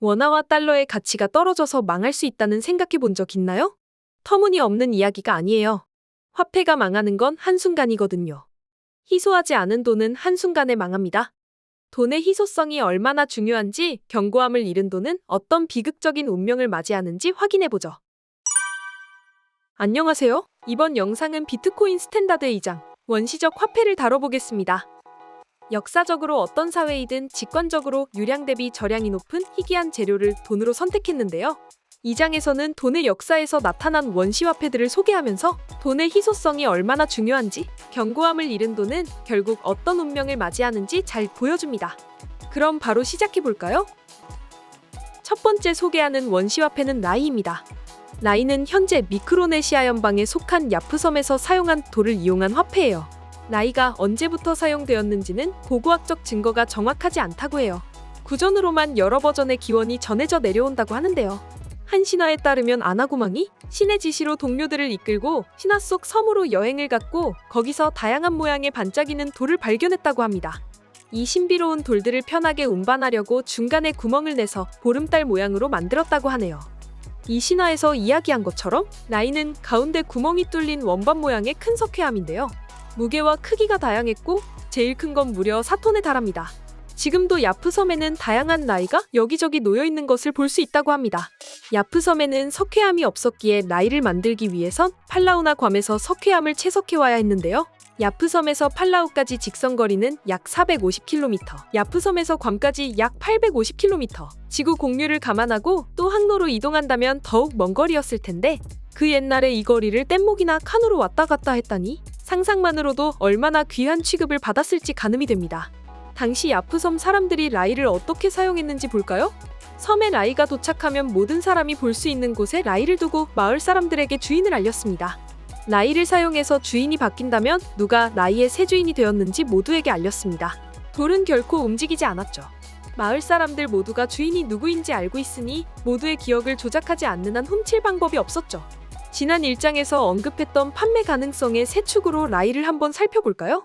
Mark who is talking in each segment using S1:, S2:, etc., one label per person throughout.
S1: 원화와 달러의 가치가 떨어져서 망할 수 있다는 생각해 본 적 있나요? 터무니없는 이야기가 아니에요. 화폐가 망하는 건 한순간이거든요. 희소하지 않은 돈은 한순간에 망합니다. 돈의 희소성이 얼마나 중요한지, 견고함을 잃은 돈은 어떤 비극적인 운명을 맞이하는지 확인해보죠. 안녕하세요. 이번 영상은 비트코인 스탠다드의 이장, 원시적 화폐를 다뤄보겠습니다. 역사적으로 어떤 사회이든 직관적으로 유량 대비 저량이 높은 희귀한 재료를 돈으로 선택했는데요. 이 장에서는 돈의 역사에서 나타난 원시화폐들을 소개하면서 돈의 희소성이 얼마나 중요한지, 견고함을 잃은 돈은 결국 어떤 운명을 맞이하는지 잘 보여줍니다. 그럼 바로 시작해볼까요? 첫 번째 소개하는 원시화폐는 라이입니다. 라이는 현재 미크로네시아 연방에 속한 야프섬에서 사용한 돌을 이용한 화폐예요. 라이가 언제부터 사용되었는지는 고고학적 증거가 정확하지 않다고 해요. 구전으로만 여러 버전의 기원이 전해져 내려온다고 하는데요. 한 신화에 따르면 아나고망이 신의 지시로 동료들을 이끌고 신화 속 섬으로 여행을 갔고 거기서 다양한 모양의 반짝이는 돌을 발견했다고 합니다. 이 신비로운 돌들을 편하게 운반하려고 중간에 구멍을 내서 보름달 모양으로 만들었다고 하네요. 이 신화에서 이야기한 것처럼 라이는 가운데 구멍이 뚫린 원반 모양의 큰 석회암인데요. 무게와 크기가 다양했고 제일 큰 건 무려 4톤에 달합니다. 지금도 야프섬에는 다양한 라이가 여기저기 놓여있는 것을 볼 수 있다고 합니다. 야프섬에는 석회암이 없었기에 라이를 만들기 위해선 팔라우나 괌에서 석회암을 채석해와야 했는데요. 야프섬에서 팔라우까지 직선거리는 약 450km, 야프섬에서 괌까지 약 850km. 지구 공류를 감안하고 또 항로로 이동한다면 더욱 먼 거리였을 텐데 그 옛날에 이 거리를 뗏목이나 카누로 왔다 갔다 했다니 상상만으로도 얼마나 귀한 취급을 받았을지 가늠이 됩니다. 당시 야프섬 사람들이 라이를 어떻게 사용했는지 볼까요? 섬에 라이가 도착하면 모든 사람이 볼 수 있는 곳에 라이를 두고 마을 사람들에게 주인을 알렸습니다. 라이를 사용해서 주인이 바뀐다면 누가 라이의 새 주인이 되었는지 모두에게 알렸습니다. 돌은 결코 움직이지 않았죠. 마을 사람들 모두가 주인이 누구인지 알고 있으니 모두의 기억을 조작하지 않는 한 훔칠 방법이 없었죠. 지난 1장에서 언급했던 판매 가능성의 세 축으로 라이를 한번 살펴볼까요?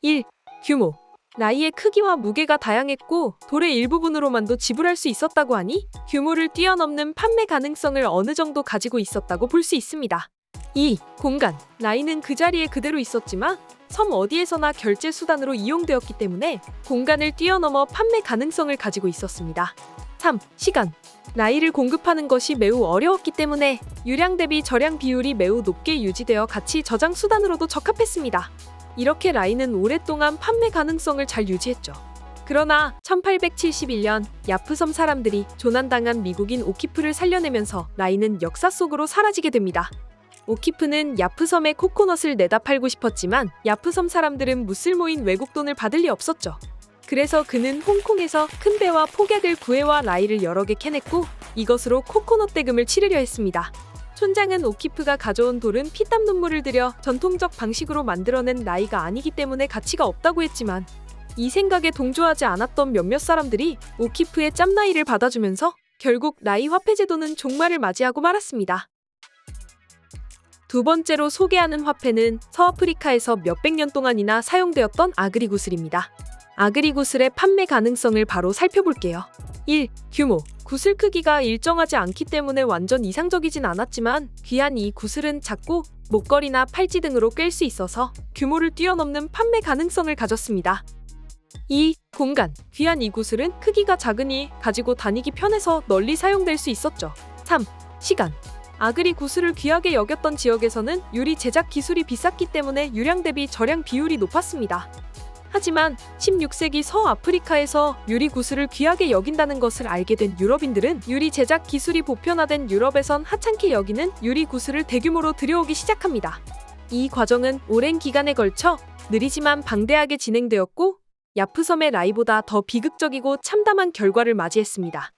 S1: 1. 규모. 라이의 크기와 무게가 다양했고 돌의 일부분으로만도 지불할 수 있었다고 하니 규모를 뛰어넘는 판매 가능성을 어느 정도 가지고 있었다고 볼 수 있습니다. 2. 공간. 라이는 그 자리에 그대로 있었지만 섬 어디에서나 결제 수단으로 이용되었기 때문에 공간을 뛰어넘어 판매 가능성을 가지고 있었습니다. 3. 시간. 라이를 공급하는 것이 매우 어려웠기 때문에 유량 대비 저량 비율이 매우 높게 유지되어 가치 저장 수단으로도 적합했습니다. 이렇게 라이는 오랫동안 판매 가능성을 잘 유지했죠. 그러나 1871년 야프섬 사람들이 조난당한 미국인 오키프를 살려내면서 라이는 역사 속으로 사라지게 됩니다. 오키프는 야프섬에 코코넛을 내다 팔고 싶었지만 야프섬 사람들은 무쓸모인 외국 돈을 받을 리 없었죠. 그래서 그는 홍콩에서 큰 배와 폭약을 구해와 라이를 여러 개 캐냈고 이것으로 코코넛 대금을 치르려 했습니다. 촌장은 오키프가 가져온 돌은 피땀 눈물을 들여 전통적 방식으로 만들어낸 라이가 아니기 때문에 가치가 없다고 했지만 이 생각에 동조하지 않았던 몇몇 사람들이 오키프의 짬라이를 받아주면서 결국 라이 화폐 제도는 종말을 맞이하고 말았습니다. 두 번째로 소개하는 화폐는 서아프리카에서 몇백 년 동안이나 사용되었던 아그리 구슬입니다. 아그리 구슬의 판매 가능성을 바로 살펴볼게요. 1. 규모. 구슬 크기가 일정하지 않기 때문에 완전 이상적이진 않았지만 귀한 이 구슬은 작고 목걸이나 팔찌 등으로 꿰일 수 있어서 규모를 뛰어넘는 판매 가능성을 가졌습니다. 2. 공간. 귀한 이 구슬은 크기가 작으니 가지고 다니기 편해서 널리 사용될 수 있었죠. 3. 시간. 아그리 구슬을 귀하게 여겼던 지역에서는 유리 제작 기술이 비쌌기 때문에 유량 대비 저량 비율이 높았습니다. 하지만 16세기 서아프리카에서 유리 구슬을 귀하게 여긴다는 것을 알게 된 유럽인들은 유리 제작 기술이 보편화된 유럽에선 하찮게 여기는 유리 구슬을 대규모로 들여오기 시작합니다. 이 과정은 오랜 기간에 걸쳐 느리지만 방대하게 진행되었고 야프섬의 라이보다 더 비극적이고 참담한 결과를 맞이했습니다.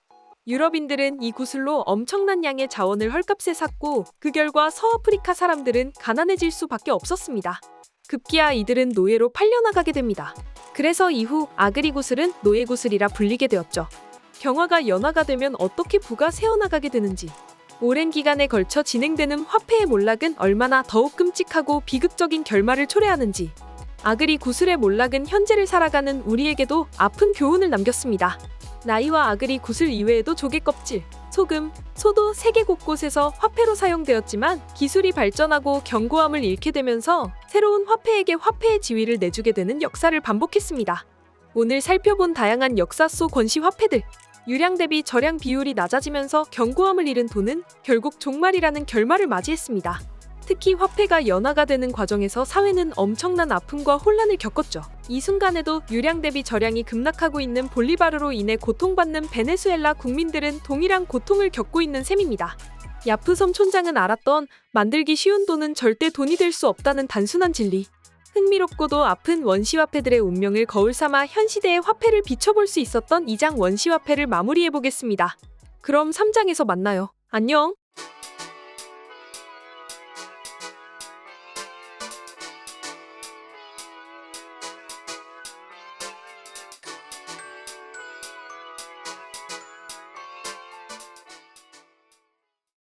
S1: 유럽인들은 이 구슬로 엄청난 양의 자원을 헐값에 샀고 그 결과 서아프리카 사람들은 가난해질 수밖에 없었습니다. 급기야 이들은 노예로 팔려나가게 됩니다. 그래서 이후 아그리 구슬은 노예 구슬이라 불리게 되었죠. 경화가 연화가 되면 어떻게 부가 새어나가게 되는지, 오랜 기간에 걸쳐 진행되는 화폐의 몰락은 얼마나 더욱 끔찍하고 비극적인 결말을 초래하는지, 아그리 구슬의 몰락은 현재를 살아가는 우리에게도 아픈 교훈을 남겼습니다. 나이와 아그리 구슬 이외에도 조개 껍질, 소금, 소도 세계 곳곳에서 화폐로 사용되었지만 기술이 발전하고 견고함을 잃게 되면서 새로운 화폐에게 화폐의 지위를 내주게 되는 역사를 반복했습니다. 오늘 살펴본 다양한 역사 속 원시 화폐들, 유량 대비 절약 비율이 낮아지면서 견고함을 잃은 돈은 결국 종말이라는 결말을 맞이했습니다. 특히 화폐가 연화가 되는 과정에서 사회는 엄청난 아픔과 혼란을 겪었죠. 이 순간에도 유량 대비 절약이 급락하고 있는 볼리바르로 인해 고통받는 베네수엘라 국민들은 동일한 고통을 겪고 있는 셈입니다. 야프섬 촌장은 알았던 만들기 쉬운 돈은 절대 돈이 될 수 없다는 단순한 진리. 흥미롭고도 아픈 원시화폐들의 운명을 거울 삼아 현 시대의 화폐를 비춰볼 수 있었던 2장 원시화폐를 마무리해보겠습니다. 그럼 3장에서 만나요. 안녕!